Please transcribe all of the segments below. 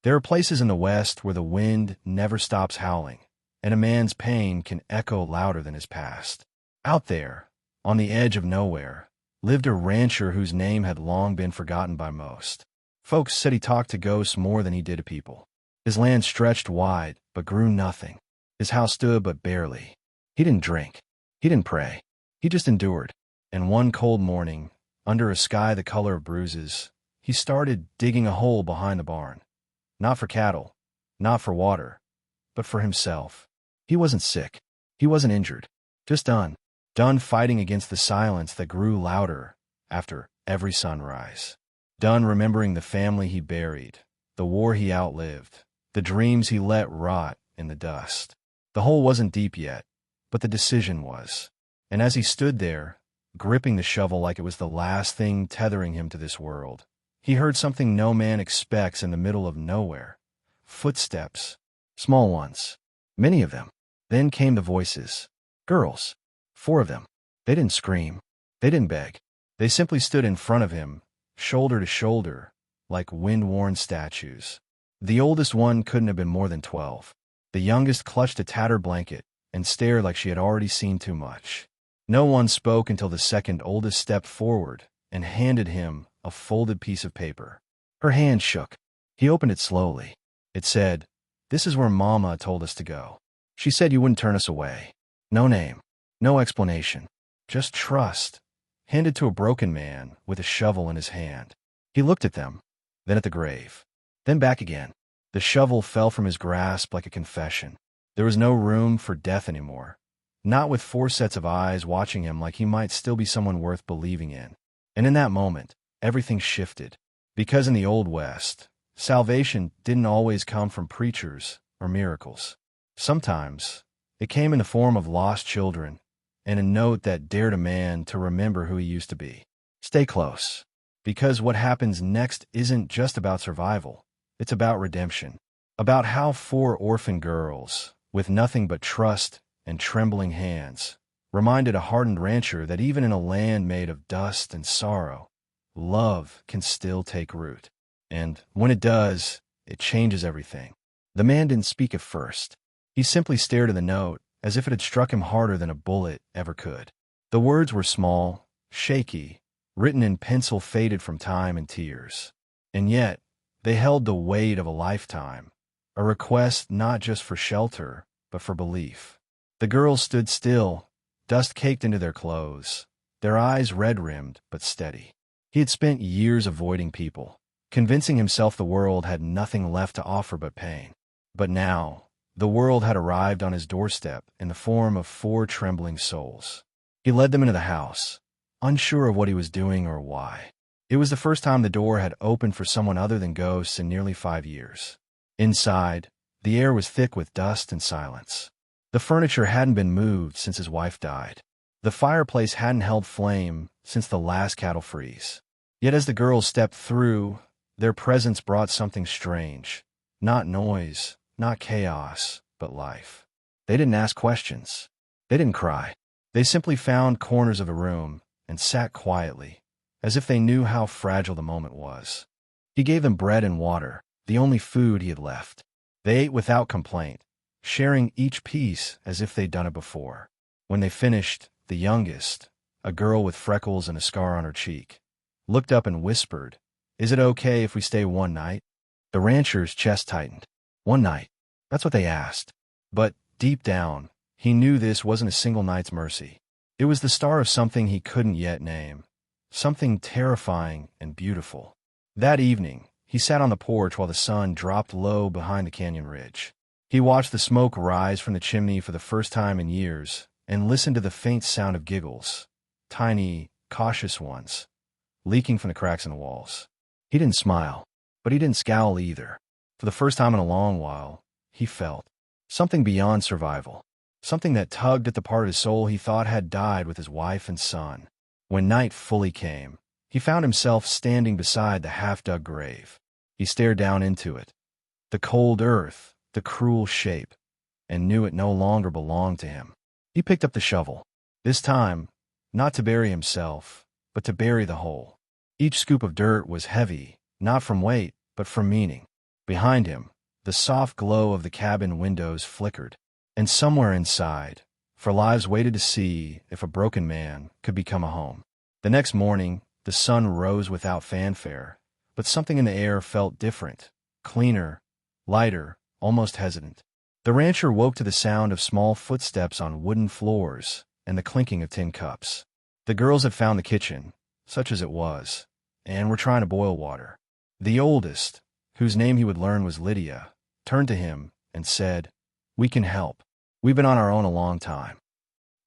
There are places in the West where the wind never stops howling, and a man's pain can echo louder than his past. Out there, on the edge of nowhere, lived a rancher whose name had long been forgotten by most. Folks said he talked to ghosts more than he did to people. His land stretched wide, but grew nothing. His house stood but barely. He didn't drink. He didn't pray. He just endured. And one cold morning, under a sky the color of bruises, he started digging a hole behind the barn. Not for cattle, not for water, but for himself. He wasn't sick. He wasn't injured. Just done. Done fighting against the silence that grew louder after every sunrise. Done remembering the family he buried, the war he outlived, the dreams he let rot in the dust. The hole wasn't deep yet, but the decision was. And as he stood there, gripping the shovel like it was the last thing tethering him to this world, he heard something no man expects in the middle of nowhere. Footsteps. Small ones. Many of them. Then came the voices. Girls. 4 of them. They didn't scream. They didn't beg. They simply stood in front of him, shoulder to shoulder, like wind-worn statues. The oldest one couldn't have been more than 12. The youngest clutched a tattered blanket and stared like she had already seen too much. No one spoke until the second oldest stepped forward and handed him a folded piece of paper. Her hand shook. He opened it slowly. It said, "This is where Mama told us to go. She said you wouldn't turn us away. No name. No explanation. Just trust." Handed to a broken man with a shovel in his hand. He looked at them, then at the grave, then back again. The shovel fell from his grasp like a confession. There was no room for death anymore. Not with 4 sets of eyes watching him like he might still be someone worth believing in. And in that moment, everything shifted. Because in the Old West, salvation didn't always come from preachers or miracles. Sometimes, it came in the form of lost children and a note that dared a man to remember who he used to be. Stay close, because what happens next isn't just about survival. It's about redemption. About how 4 orphan girls, with nothing but trust and trembling hands, reminded a hardened rancher that even in a land made of dust and sorrow, love can still take root. And when it does, it changes everything. The man didn't speak at first. He simply stared at the note as if it had struck him harder than a bullet ever could. The words were small, shaky, written in pencil faded from time and tears. And yet, they held the weight of a lifetime, a request not just for shelter, but for belief. The girls stood still, dust caked into their clothes, their eyes red-rimmed but steady. He had spent years avoiding people, convincing himself the world had nothing left to offer but pain. But now, the world had arrived on his doorstep in the form of 4 trembling souls. He led them into the house, unsure of what he was doing or why. It was the first time the door had opened for someone other than ghosts in nearly 5 years. Inside, the air was thick with dust and silence. The furniture hadn't been moved since his wife died. The fireplace hadn't held flame since the last cattle freeze. Yet as the girls stepped through, their presence brought something strange. Not noise, not chaos, but life. They didn't ask questions. They didn't cry. They simply found corners of the room and sat quietly, as if they knew how fragile the moment was. He gave them bread and water, the only food he had left. They ate without complaint, sharing each piece as if they'd done it before. When they finished, the youngest, a girl with freckles and a scar on her cheek, looked up and whispered, "Is it okay if we stay one night?" The rancher's chest tightened. 1 night. That's what they asked. But, deep down, he knew this wasn't a single night's mercy. It was the start of something he couldn't yet name. Something terrifying and beautiful. That evening, he sat on the porch while the sun dropped low behind the canyon ridge. He watched the smoke rise from the chimney for the first time in years and listened to the faint sound of giggles, tiny, cautious ones, leaking from the cracks in the walls. He didn't smile, but he didn't scowl either. For the first time in a long while, he felt something beyond survival, something that tugged at the part of his soul he thought had died with his wife and son. When night fully came, he found himself standing beside the half-dug grave. He stared down into it, the cold earth, the cruel shape, and knew it no longer belonged to him. He picked up the shovel, this time, not to bury himself, but to bury the hole. Each scoop of dirt was heavy, not from weight, but from meaning. Behind him, the soft glow of the cabin windows flickered, and somewhere inside, for lives waited to see if a broken man could become a home. The next morning, the sun rose without fanfare, but something in the air felt different, cleaner, lighter, almost hesitant. The rancher woke to the sound of small footsteps on wooden floors and the clinking of tin cups. The girls had found the kitchen, such as it was, and were trying to boil water. The oldest, whose name he would learn was Lydia, turned to him and said, "We can help. We've been on our own a long time."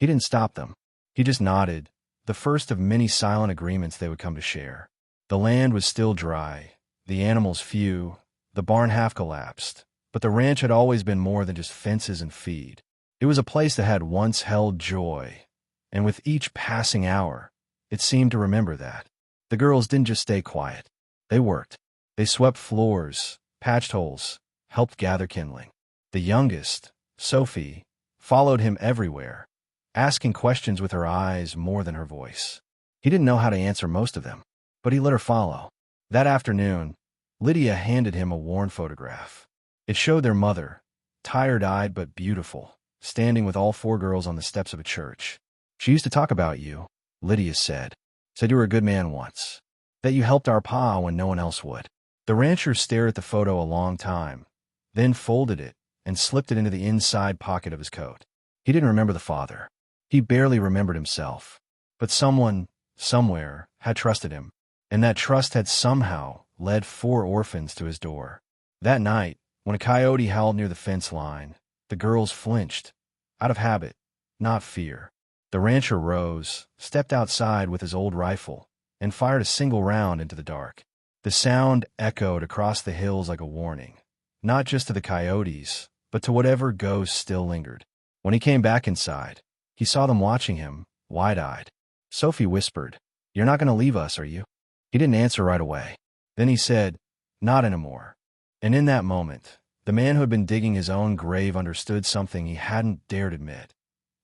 He didn't stop them. He just nodded, the first of many silent agreements they would come to share. The land was still dry, the animals few, the barn half collapsed, but the ranch had always been more than just fences and feed. It was a place that had once held joy, and with each passing hour, it seemed to remember that. The girls didn't just stay quiet. They worked. They swept floors, patched holes, helped gather kindling. The youngest, Sophie, followed him everywhere, asking questions with her eyes more than her voice. He didn't know how to answer most of them, but he let her follow. That afternoon, Lydia handed him a worn photograph. It showed their mother, tired-eyed but beautiful, standing with all 4 girls on the steps of a church. "She used to talk about you," Lydia said. "Said you were a good man once. That you helped our pa when no one else would." The rancher stared at the photo a long time, then folded it and slipped it into the inside pocket of his coat. He didn't remember the father. He barely remembered himself. But someone, somewhere, had trusted him, and that trust had somehow led 4 orphans to his door. That night, when a coyote howled near the fence line, the girls flinched, out of habit, not fear. The rancher rose, stepped outside with his old rifle, and fired a single round into the dark. The sound echoed across the hills like a warning, not just to the coyotes, but to whatever ghosts still lingered. When he came back inside, he saw them watching him, wide-eyed. Sophie whispered, "You're not going to leave us, are you?" He didn't answer right away. Then he said, "Not anymore." And in that moment, the man who had been digging his own grave understood something he hadn't dared admit.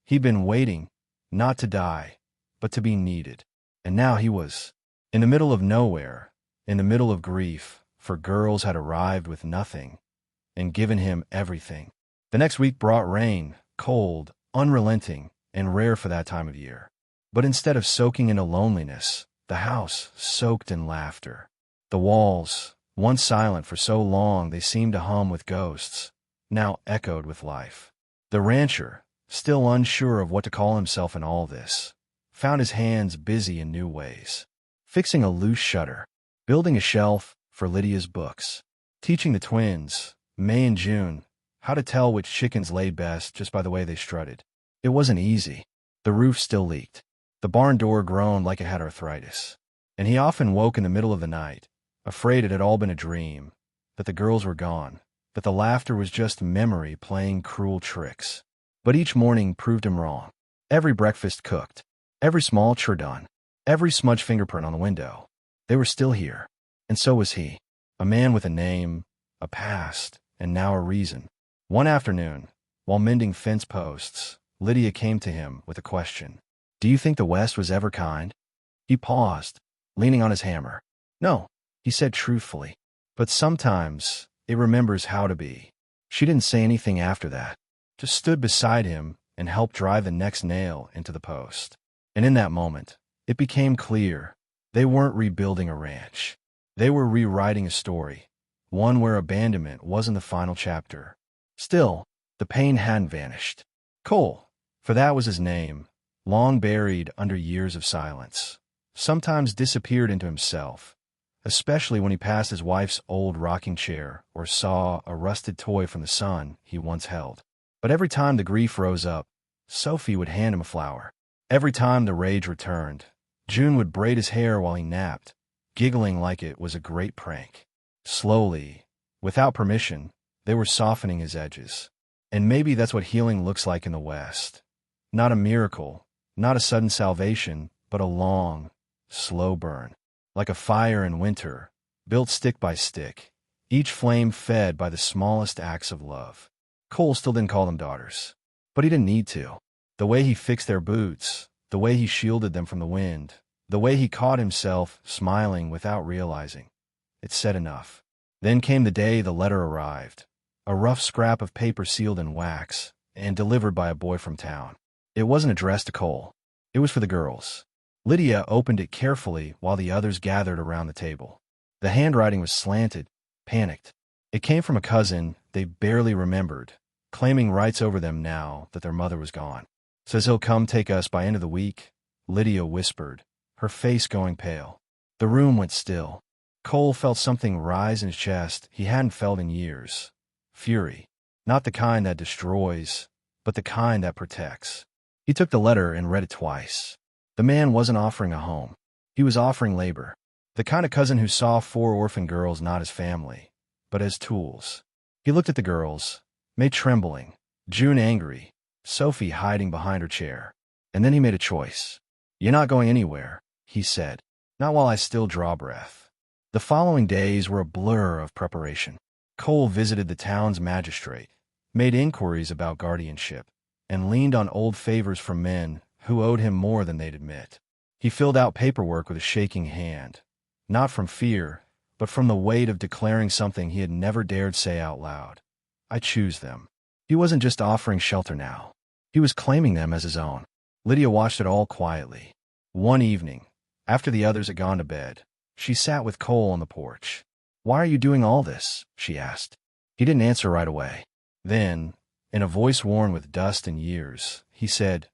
He'd been waiting, not to die, but to be needed. And now he was in the middle of nowhere, in the middle of grief, for girls had arrived with nothing and given him everything. The next week brought rain, cold, unrelenting, and rare for that time of year. But instead of soaking into loneliness, the house soaked in laughter. The walls, once silent for so long they seemed to hum with ghosts, now echoed with life. The rancher, still unsure of what to call himself in all this, found his hands busy in new ways. Fixing a loose shutter, building a shelf for Lydia's books, teaching the twins, May and June, how to tell which chickens laid best just by the way they strutted. It wasn't easy. The roof still leaked. The barn door groaned like it had arthritis. And he often woke in the middle of the night, afraid it had all been a dream, that the girls were gone, that the laughter was just memory playing cruel tricks. But each morning proved him wrong. Every breakfast cooked, every small chore done, every smudged fingerprint on the window. They were still here, and so was he, a man with a name, a past, and now a reason. One afternoon, while mending fence posts, Lydia came to him with a question. "Do you think the West was ever kind?" He paused, leaning on his hammer. "No," he said truthfully, "but sometimes it remembers how to be." She didn't say anything after that, just stood beside him and helped drive the next nail into the post. And in that moment, it became clear they weren't rebuilding a ranch. They were rewriting a story, one where abandonment wasn't the final chapter. Still, the pain hadn't vanished. Cole, for that was his name, long buried under years of silence, sometimes disappeared into himself, especially when he passed his wife's old rocking chair or saw a rusted toy from the son he once held. But every time the grief rose up, Sophie would hand him a flower. Every time the rage returned, June would braid his hair while he napped, giggling like it was a great prank. Slowly, without permission, they were softening his edges. And maybe that's what healing looks like in the West. Not a miracle, not a sudden salvation, but a long, slow burn. Like a fire in winter, built stick by stick, each flame fed by the smallest acts of love. Cole still didn't call them daughters, but he didn't need to. The way he fixed their boots, the way he shielded them from the wind, the way he caught himself smiling without realizing, it said enough. Then came the day the letter arrived, a rough scrap of paper sealed in wax and delivered by a boy from town. It wasn't addressed to Cole. It was for the girls. Lydia opened it carefully while the others gathered around the table. The handwriting was slanted, panicked. It came from a cousin they barely remembered, claiming rights over them now that their mother was gone. "Says he'll come take us by end of the week," Lydia whispered, her face going pale. The room went still. Cole felt something rise in his chest he hadn't felt in years. Fury. Not the kind that destroys, but the kind that protects. He took the letter and read it twice. The man wasn't offering a home. He was offering labor. The kind of cousin who saw 4 orphan girls not as family, but as tools. He looked at the girls, May trembling, June angry, Sophie hiding behind her chair. And then he made a choice. "You're not going anywhere," he said. "Not while I still draw breath." The following days were a blur of preparation. Cole visited the town's magistrate, made inquiries about guardianship, and leaned on old favors from men who owed him more than they'd admit. He filled out paperwork with a shaking hand, not from fear, but from the weight of declaring something he had never dared say out loud. "I choose them." He wasn't just offering shelter now. He was claiming them as his own. Lydia watched it all quietly. One evening, after the others had gone to bed, she sat with Cole on the porch. "Why are you doing all this?" she asked. He didn't answer right away. Then, in a voice worn with dust and years, he said,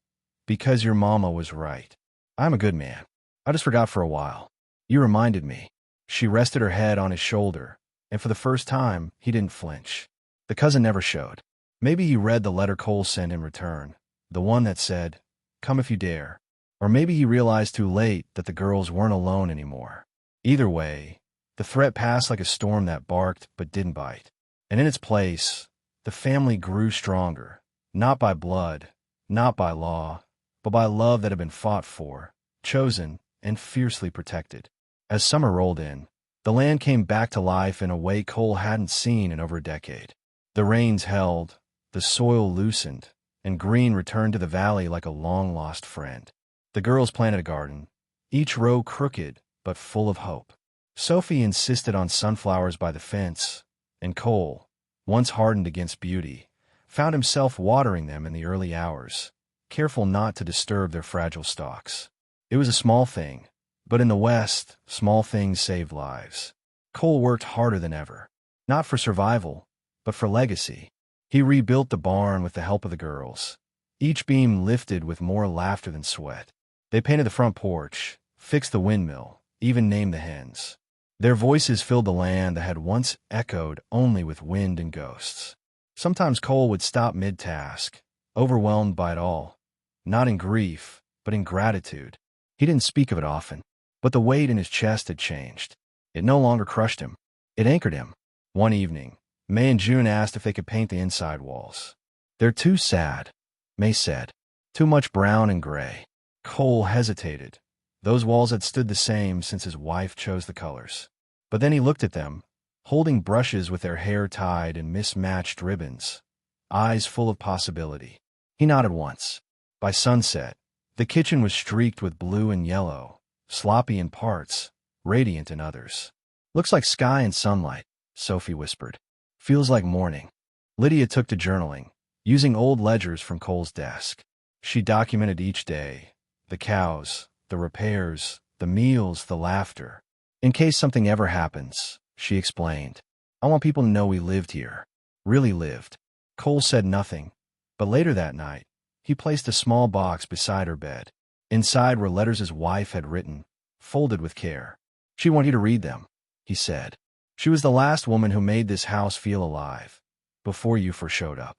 "Because your mama was right. I'm a good man. I just forgot for a while. You reminded me." She rested her head on his shoulder, and for the first time, he didn't flinch. The cousin never showed. Maybe he read the letter Cole sent in return, the one that said, "Come if you dare." Or maybe he realized too late that the girls weren't alone anymore. Either way, the threat passed like a storm that barked but didn't bite. And in its place, the family grew stronger, not by blood, not by law, but by love that had been fought for, chosen, and fiercely protected. As summer rolled in, the land came back to life in a way Cole hadn't seen in over a decade. The rains held, the soil loosened, and green returned to the valley like a long-lost friend. The girls planted a garden, each row crooked but full of hope. Sophie insisted on sunflowers by the fence, and Cole, once hardened against beauty, found himself watering them in the early hours, careful not to disturb their fragile stalks. It was a small thing, but in the West, small things saved lives. Cole worked harder than ever, not for survival, but for legacy. He rebuilt the barn with the help of the girls, each beam lifted with more laughter than sweat. They painted the front porch, fixed the windmill, even named the hens. Their voices filled the land that had once echoed only with wind and ghosts. Sometimes Cole would stop mid-task, overwhelmed by it all, not in grief, but in gratitude. He didn't speak of it often, but the weight in his chest had changed. It no longer crushed him. It anchored him. One evening, May and June asked if they could paint the inside walls. "They're too sad," May said. "Too much brown and gray." Cole hesitated. Those walls had stood the same since his wife chose the colors. But then he looked at them, holding brushes with their hair tied in mismatched ribbons, eyes full of possibility. He nodded once. By sunset, the kitchen was streaked with blue and yellow, sloppy in parts, radiant in others. "Looks like sky and sunlight," Sophie whispered. "Feels like morning." Lydia took to journaling, using old ledgers from Cole's desk. She documented each day, the cows, the repairs, the meals, the laughter. "In case something ever happens," she explained, "I want people to know we lived here. Really lived." Cole said nothing, but later that night, he placed a small box beside her bed. Inside were letters his wife had written, folded with care. "She wanted you to read them," he said. "She was the last woman who made this house feel alive, before you first showed up."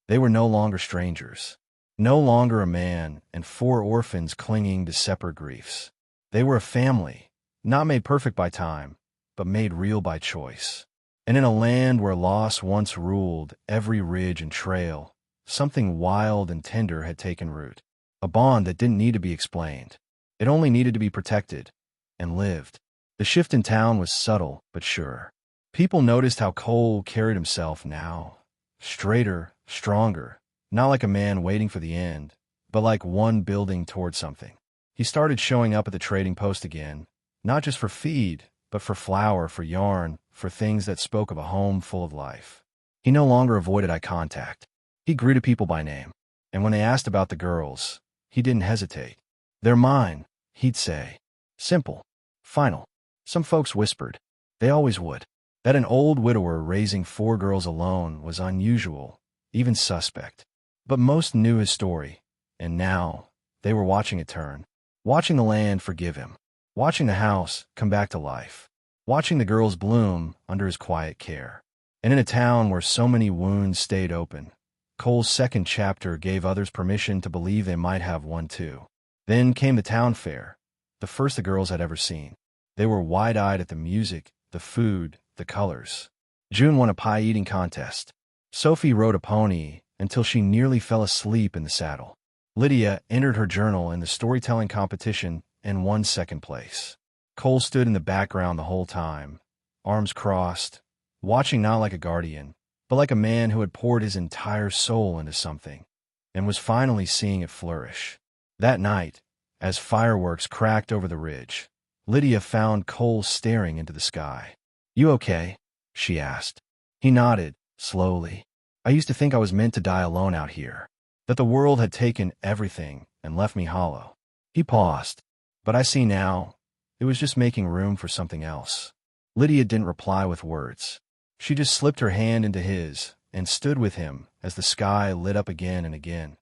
They were no longer strangers. No longer a man and 4 orphans clinging to separate griefs. They were a family, not made perfect by time, but made real by choice. And in a land where loss once ruled every ridge and trail, something wild and tender had taken root. A bond that didn't need to be explained. It only needed to be protected and lived. The shift in town was subtle but sure. People noticed how Cole carried himself now. Straighter, stronger, not like a man waiting for the end, but like one building toward something. He started showing up at the trading post again, not just for feed, but for flour, for yarn, for things that spoke of a home full of life. He no longer avoided eye contact. He greeted people by name, and when they asked about the girls, he didn't hesitate. "They're mine," he'd say. Simple. Final. Some folks whispered. They always would. That an old widower raising 4 girls alone was unusual, even suspect. But most knew his story, and now they were watching it turn. Watching the land forgive him. Watching the house come back to life. Watching the girls bloom under his quiet care. And in a town where so many wounds stayed open, Cole's second chapter gave others permission to believe they might have one too. Then came the town fair, the first the girls had ever seen. They were wide-eyed at the music, the food, the colors. June won a pie-eating contest. Sophie rode a pony until she nearly fell asleep in the saddle. Lydia entered her journal in the storytelling competition and won second place. Cole stood in the background the whole time, arms crossed, watching not like a guardian, but like a man who had poured his entire soul into something, and was finally seeing it flourish. That night, as fireworks cracked over the ridge, Lydia found Cole staring into the sky. "You okay?" she asked. He nodded, slowly. "I used to think I was meant to die alone out here, that the world had taken everything and left me hollow." He paused. "But I see now, it was just making room for something else." Lydia didn't reply with words. She just slipped her hand into his and stood with him as the sky lit up again and again.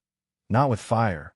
Not with fire,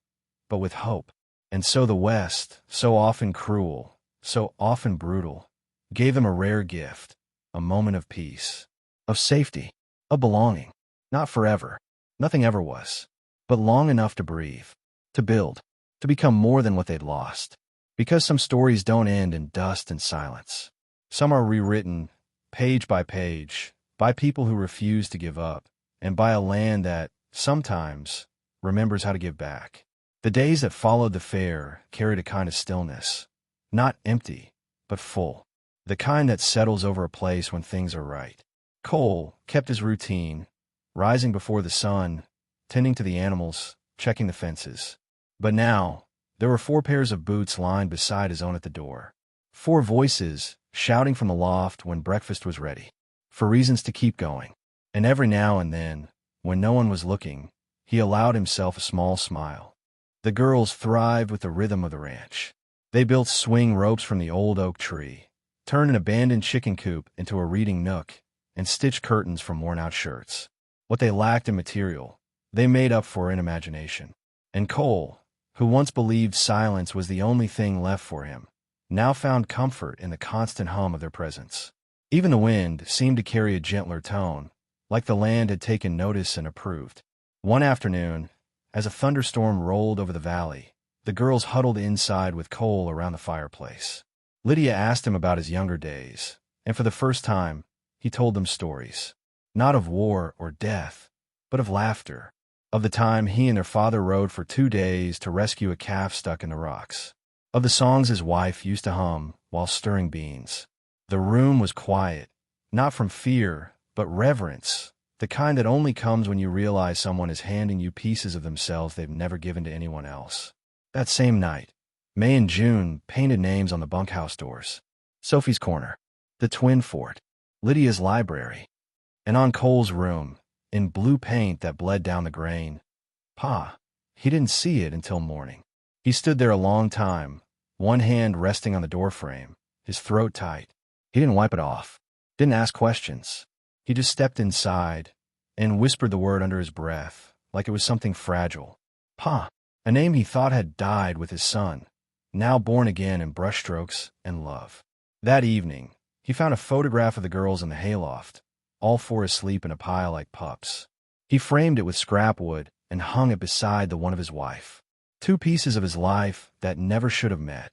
but with hope. And so the West, so often cruel, so often brutal, gave them a rare gift, a moment of peace, of safety, of belonging. Not forever. Nothing ever was. But long enough to breathe, to build, to become more than what they'd lost. Because some stories don't end in dust and silence. Some are rewritten, page by page, by people who refuse to give up, and by a land that, sometimes, remembers how to give back. The days that followed the fair carried a kind of stillness, not empty, but full. The kind that settles over a place when things are right. Cole kept his routine, rising before the sun, tending to the animals, checking the fences. But now, there were 4 pairs of boots lined beside his own at the door. 4 voices shouting from the loft when breakfast was ready. For reasons to keep going. And every now and then, when no one was looking, he allowed himself a small smile. The girls thrived with the rhythm of the ranch. They built swing ropes from the old oak tree, turned an abandoned chicken coop into a reading nook, and stitched curtains from worn-out shirts. What they lacked in material, they made up for in imagination. And Cole, who once believed silence was the only thing left for him, now found comfort in the constant hum of their presence. Even the wind seemed to carry a gentler tone, like the land had taken notice and approved. One afternoon, as a thunderstorm rolled over the valley, the girls huddled inside with Cole around the fireplace. Lydia asked him about his younger days, and for the first time, he told them stories. Not of war or death, but of laughter. Of the time he and their father rode for 2 days to rescue a calf stuck in the rocks. Of the songs his wife used to hum while stirring beans. The room was quiet, not from fear, but reverence, the kind that only comes when you realize someone is handing you pieces of themselves they've never given to anyone else. That same night, May and June painted names on the bunkhouse doors. Sophie's corner, the twin fort, Lydia's library, and on Cole's room, in blue paint that bled down the grain. Pa. He didn't see it until morning. He stood there a long time, one hand resting on the doorframe, his throat tight. He didn't wipe it off, didn't ask questions. He just stepped inside and whispered the word under his breath, like it was something fragile. Pa. A name he thought had died with his son, now born again in brushstrokes and love. That evening, he found a photograph of the girls in the hayloft, all 4 asleep in a pile like pups. He framed it with scrap wood and hung it beside the one of his wife. 2 pieces of his life that never should have met,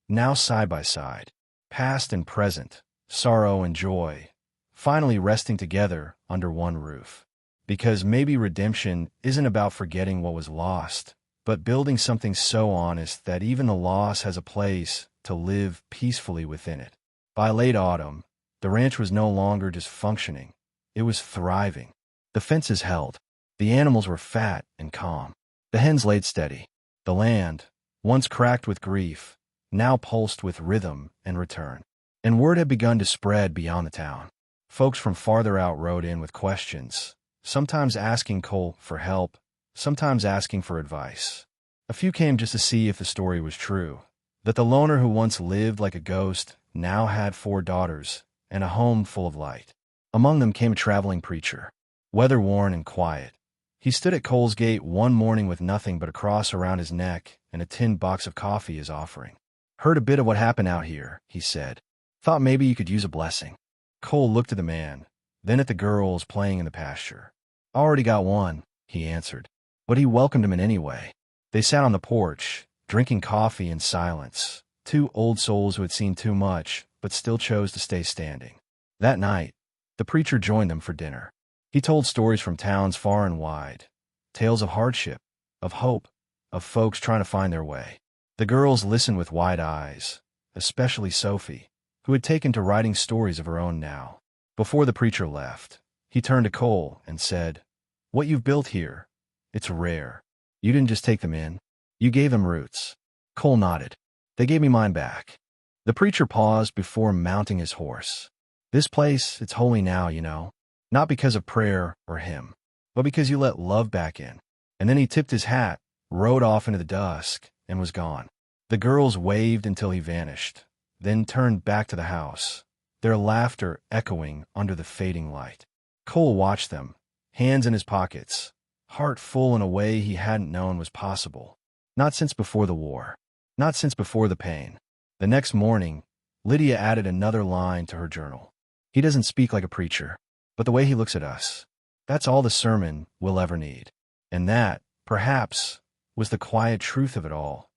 now side by side, past and present, sorrow and joy, finally resting together under one roof. Because maybe redemption isn't about forgetting what was lost, but building something so honest that even the loss has a place to live peacefully within it. By late autumn, the ranch was no longer just functioning, it was thriving. The fences held, the animals were fat and calm, the hens laid steady. The land, once cracked with grief, now pulsed with rhythm and return. And word had begun to spread beyond the town. Folks from farther out rode in with questions, sometimes asking Cole for help, sometimes asking for advice. A few came just to see if the story was true, that the loner who once lived like a ghost now had 4 daughters and a home full of light. Among them came a traveling preacher, weather-worn and quiet. He stood at Cole's gate one morning with nothing but a cross around his neck and a tin box of coffee as offering. "Heard a bit of what happened out here," he said. "Thought maybe you could use a blessing." Cole looked at the man, then at the girls playing in the pasture. "Already got one," he answered. But he welcomed him in any way. They sat on the porch, drinking coffee in silence, 2 old souls who had seen too much, but still chose to stay standing. That night, the preacher joined them for dinner. He told stories from towns far and wide, tales of hardship, of hope, of folks trying to find their way. The girls listened with wide eyes, especially Sophie, who had taken to writing stories of her own now. Before the preacher left, he turned to Cole and said, "What you've built here, it's rare. You didn't just take them in. You gave them roots." Cole nodded. "They gave me mine back." The preacher paused before mounting his horse. "This place, it's holy now, you know. Not because of prayer or him, but because you let love back in." And then he tipped his hat, rode off into the dusk, and was gone. The girls waved until he vanished, then turned back to the house, their laughter echoing under the fading light. Cole watched them, hands in his pockets, heart full in a way he hadn't known was possible. Not since before the war. Not since before the pain. The next morning, Lydia added another line to her journal. "He doesn't speak like a preacher, but the way he looks at us, that's all the sermon we'll ever need." And that, perhaps, was the quiet truth of it all.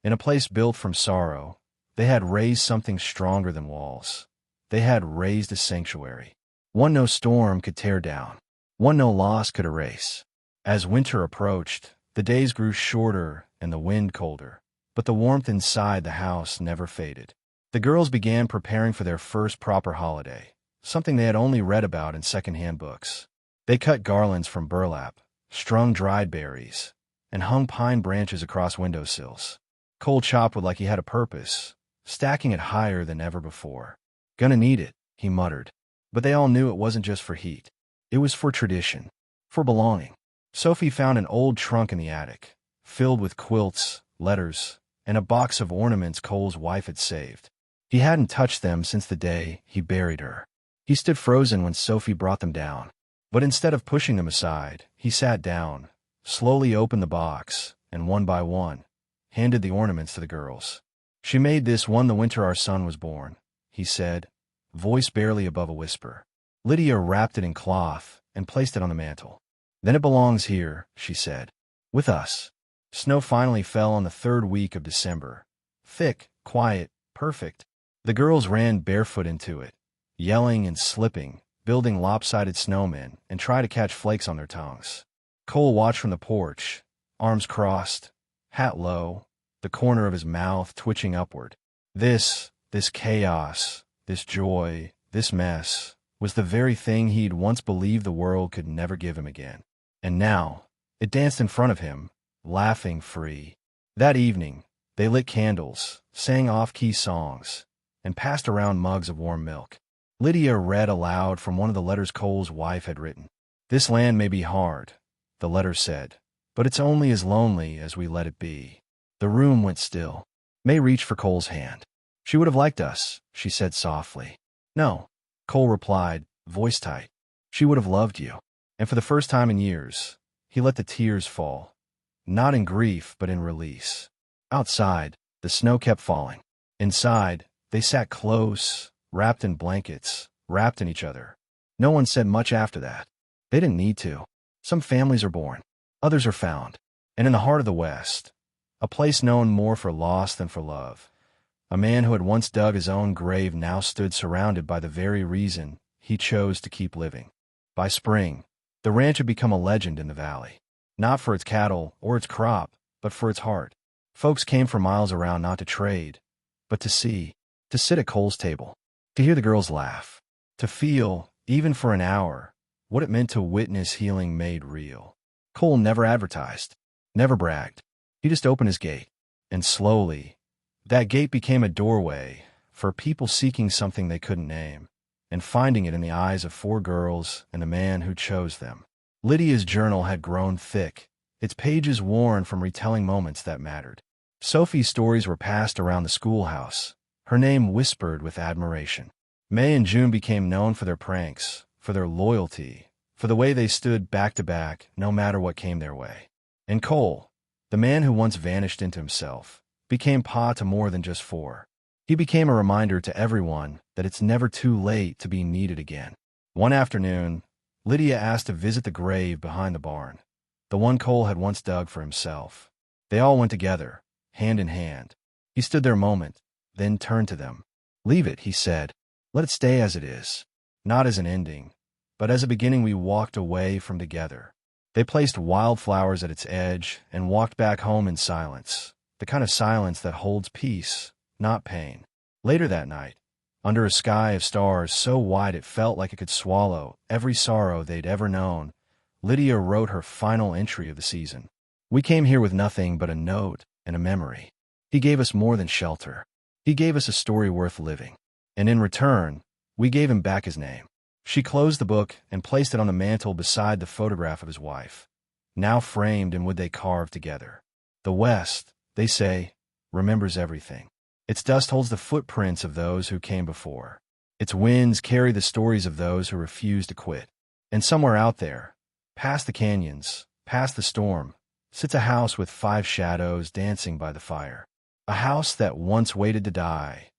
In a place built from sorrow, they had raised something stronger than walls. They had raised a sanctuary. One no storm could tear down. One no loss could erase. As winter approached, the days grew shorter and the wind colder, but the warmth inside the house never faded. The girls began preparing for their first proper holiday, something they had only read about in second-hand books. They cut garlands from burlap, strung dried berries, and hung pine branches across windowsills. Cole chopped wood like he had a purpose, stacking it higher than ever before. "Gonna need it," he muttered. But they all knew it wasn't just for heat. It was for tradition, for belonging. Sophie found an old trunk in the attic, filled with quilts, letters, and a box of ornaments Cole's wife had saved. He hadn't touched them since the day he buried her. He stood frozen when Sophie brought them down. But instead of pushing them aside, he sat down, slowly opened the box, and one by one, handed the ornaments to the girls. "She made this one the winter our son was born," he said, voice barely above a whisper. Lydia wrapped it in cloth and placed it on the mantel. "Then it belongs here," she said. "With us." Snow finally fell on the 3rd week of December. Thick, quiet, perfect. The girls ran barefoot into it, yelling and slipping, building lopsided snowmen, and try to catch flakes on their tongues. Cole watched from the porch, arms crossed, hat low, the corner of his mouth twitching upward. This chaos, this joy, this mess, was the very thing he'd once believed the world could never give him again. And now, it danced in front of him, laughing free. That evening, they lit candles, sang off-key songs, and passed around mugs of warm milk. Lydia read aloud from one of the letters Cole's wife had written. "This land may be hard," the letter said, "but it's only as lonely as we let it be." The room went still. May reached for Cole's hand. "She would have liked us," she said softly. "No," Cole replied, voice tight. "She would have loved you." And for the first time in years, he let the tears fall, not in grief but in release. Outside, the snow kept falling. Inside, they sat close, wrapped in blankets, wrapped in each other. No one said much after that. They didn't need to. Some families are born. Others are found. And in the heart of the West, a place known more for loss than for love, a man who had once dug his own grave now stood surrounded by the very reason he chose to keep living. By spring, the ranch had become a legend in the valley. Not for its cattle or its crop, but for its heart. Folks came for miles around not to trade, but to see, to sit at Cole's table, to hear the girls laugh, to feel, even for an hour, what it meant to witness healing made real. Cole never advertised, never bragged. He just opened his gate, and slowly, that gate became a doorway for people seeking something they couldn't name, and finding it in the eyes of 4 girls and the man who chose them. Lydia's journal had grown thick, its pages worn from retelling moments that mattered. Sophie's stories were passed around the schoolhouse, her name whispered with admiration. May and June became known for their pranks, for their loyalty, for the way they stood back to back no matter what came their way. And Cole, the man who once vanished into himself, became pa to more than just 4. He became a reminder to everyone that it's never too late to be needed again. One afternoon, Lydia asked to visit the grave behind the barn, the one Cole had once dug for himself. They all went together, hand in hand. He stood there a moment, then turned to them. "Leave it," he said. "Let it stay as it is. Not as an ending, but as a beginning we walked away from together." They placed wildflowers at its edge and walked back home in silence, the kind of silence that holds peace, not pain. Later that night, under a sky of stars so wide it felt like it could swallow every sorrow they'd ever known, Lydia wrote her final entry of the season. "We came here with nothing but a note and a memory. He gave us more than shelter. He gave us a story worth living. And in return, we gave him back his name." She closed the book and placed it on the mantel beside the photograph of his wife, now framed in wood they carved together. The West, they say, remembers everything. Its dust holds the footprints of those who came before. Its winds carry the stories of those who refuse to quit. And somewhere out there, past the canyons, past the storm, sits a house with 5 shadows dancing by the fire. A house that once waited to die,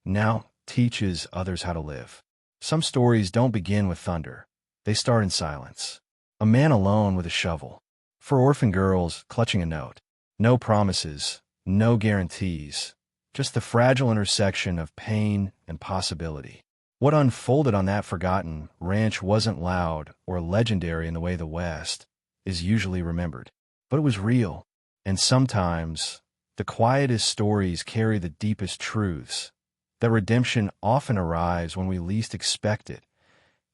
now teaches others how to live. Some stories don't begin with thunder. They start in silence. A man alone with a shovel. 4 orphan girls clutching a note. No promises, no guarantees, just the fragile intersection of pain and possibility. What unfolded on that forgotten ranch wasn't loud or legendary in the way the West is usually remembered, but it was real. And sometimes, the quietest stories carry the deepest truths. That redemption often arrives when we least expect it,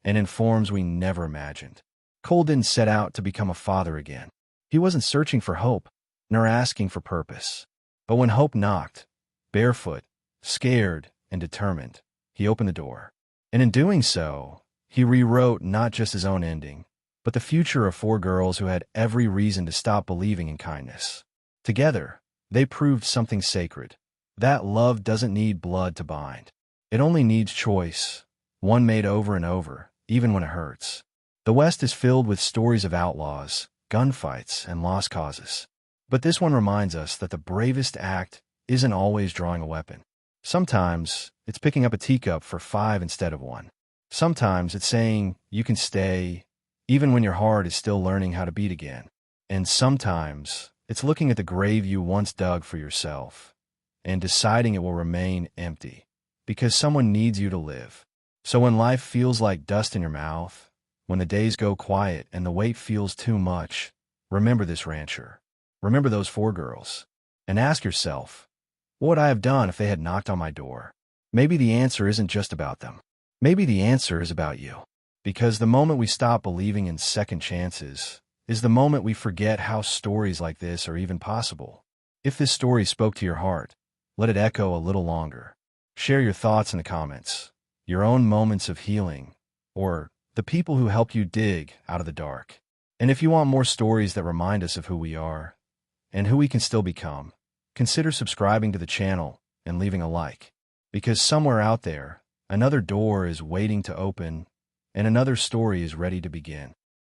and in forms we never imagined. Cole didn't set out to become a father again. He wasn't searching for hope, nor asking for purpose. But when hope knocked, barefoot, scared, and determined, he opened the door. And in doing so, he rewrote not just his own ending, but the future of 4 girls who had every reason to stop believing in kindness. Together, they proved something sacred. That love doesn't need blood to bind. It only needs choice, one made over and over, even when it hurts. The West is filled with stories of outlaws, gunfights, and lost causes. But this one reminds us that the bravest act isn't always drawing a weapon. Sometimes it's picking up a teacup for 5 instead of 1. Sometimes it's saying you can stay, even when your heart is still learning how to beat again. And sometimes it's looking at the grave you once dug for yourself and deciding it will remain empty, because someone needs you to live. So when life feels like dust in your mouth, when the days go quiet and the weight feels too much, remember this rancher. Remember those 4 girls. And ask yourself, what would I have done if they had knocked on my door? Maybe the answer isn't just about them. Maybe the answer is about you. Because the moment we stop believing in second chances is the moment we forget how stories like this are even possible. If this story spoke to your heart, let it echo a little longer. Share your thoughts in the comments, your own moments of healing, or the people who helped you dig out of the dark. And if you want more stories that remind us of who we are and who we can still become, consider subscribing to the channel and leaving a like. Because somewhere out there, another door is waiting to open and another story is ready to begin.